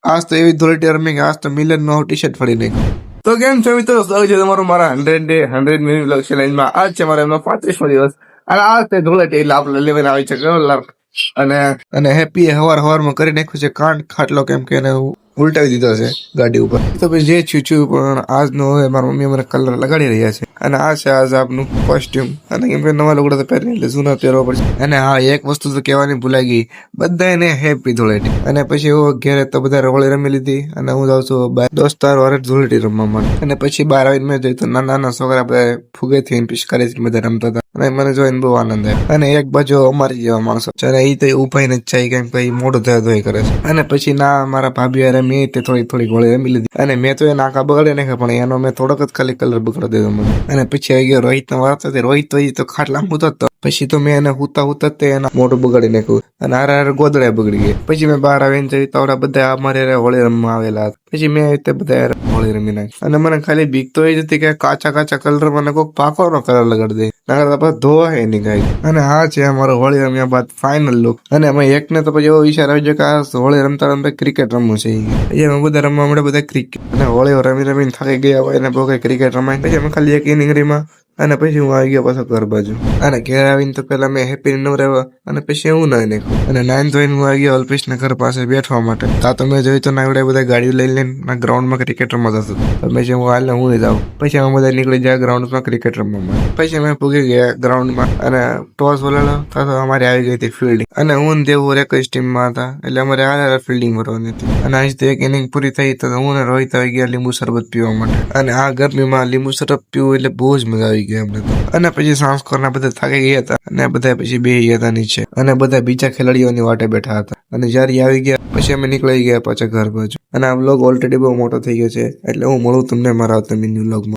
આજ તો એવી ધૂળેટી રમી કે આજ તો મિલન નો ટી શર્ટ ફાડી નાખ્યું. તો કેમ છો મિત્રો, સ્વાગત છે તમારું મારા 100 મિનિટ વ્લોગ ચેલેન્જમાં. આજ છે મારા એમનો 35મો દિવસ અને આજ તે ધૂળેટી એટલે આપણે લેવન આવી છે કલર અને હેપી હવારમાં કરી નાખ્યું છે કાંડ ખાટલો, કેમ કે એને ઉલટાવી દીધો છે ગાડી ઉપર. તો પછી જે છું પણ આજનો હવે મારા મમ્મી મને કલર લગાડી રહ્યા છે અને આ છે આજ આપનું કોસ્ટ્યુમ. અને કેમ કે નવા લુગડા તો પહેરી એટલે જૂના પહેરવા પડશે. અને હા, એક વસ્તુ તો કહેવાની ભૂલાઈ ગઈ, બધાને હેપી ધૂળેટી. અને પછી હું ઘેરે તો બધા હોળી રમી લીધી અને હું જાઉં છું દોસ્તાર વારે ધૂળેટી રમવા માટે. અને પછી બહાર આવીને મેં જોયું તો નાના છોકરા બધા ફુગેથી પિચકારી બધા રમતા હતા અને મને જોઈને બહુ આનંદ આવ્યો. અને એક બાજુ અમારી જેવા માણસો એ તો ઉપાય નથી ચાઈ, કેમ કે મોઢું ધોઈ કરે છે. અને પછી ના મારા ભાભી મેં તે થોડી હોળી રમી લીધી અને મેં તો એ નાકા બગાડે નાખ્યા, પણ એનો મેં થોડોક જ ખાલી કલર બગાડી દીધો મને. અને પછી આવી ગયો રોહિત નો વાત હતો. રોહિત તો ખાટલા મૂતો હતો. પછી તો મેં એને હુતા તે એના મોઢું બગાડી નાખ્યું અને હારે ગોદડા બગડી ગઈ. પછી મેં બહાર આવીને જોયું તો આવડા બધા અમારે હોળી રમવા આવેલા હતા. પછી મેં તે બધા હોળી રમી નાખી. અને મને ખાલી બીક તો એ જ હતી કે કાચા કલર મને કોઈક પાકો નો કલર લગાડી દે, નકર ધોવા હે નહીં ગાય. અને હા છે અમારો હોળી રમ્યા બાદ ફાઇનલ લુક. અને અમે એકને તો પછી એવો વિચાર આવી ગયો કે આ હોળી રમતા ક્રિકેટ રમવું છે. પછી અમે બધા રમવા મળે બધા ક્રિકેટ. અને હોળી રમીને થાકી ગયા હોય અને બહુ કઈ ક્રિકેટ રમાય. પછી અમે ખાલી એક ઇનિંગ રમ્યા અને પછી હું આવી ગયો પાછો ઘર બાજુ. અને ઘેર આવીને તો પેલા મેં હેપી નો રહેવા અને પછી હું નાઈ નાખ્યું અને નાઈન ધોઈને હું આવી ગયો અલ્પેશ ના ઘર પાસે બેઠવા માટે. તા તો મેં જોયું તો નાવડે બધા ગાડીઓ લઈ લઈને ગ્રાઉન્ડમાં ક્રિકેટ રમવા જતો. પછી હું હાલ હું જાઉં. પછી અમે બધા નીકળી ગયા ગ્રાઉન્ડમાં ક્રિકેટ રમવા માટે. પછી અમે પૂગી ગયા ગ્રાઉન્ડમાં અને ટોસ બોલાલો તો અમારે આવી ગઈ હતી ફિલ્ડિંગ. અને હું દેવું એક જ ટીમમાં હતા એટલે અમારે આ ફિલ્ડિંગ કરવાની હતી. અને આજ તો એક ઇનિંગ પૂરી થઈ તો હું ને રોહિત આવી ગયા લીંબુ શરબત પીવા માટે. અને આ ગરમીમાં લીંબુ શરબત પીવું એટલે બહુ જ મજા આવી ગઈ અમને તો. અને પછી સંસ્કારના બધા થાકી ગયા હતા અને બધા પછી બેસી ગયા હતા નીચે અને બધા બીજા ખેલાડીઓની વાટે બેઠા હતા. અને જ્યારે આવી ગયા પછી અમે નીકળી ગયા પાછા ઘર બાજુ. અને આ વ્લોગ ઓલરેડી બહુ મોટો થઈ ગયો છે એટલે હું મળું તમને મારા આવતા મિની વ્લોગમાં.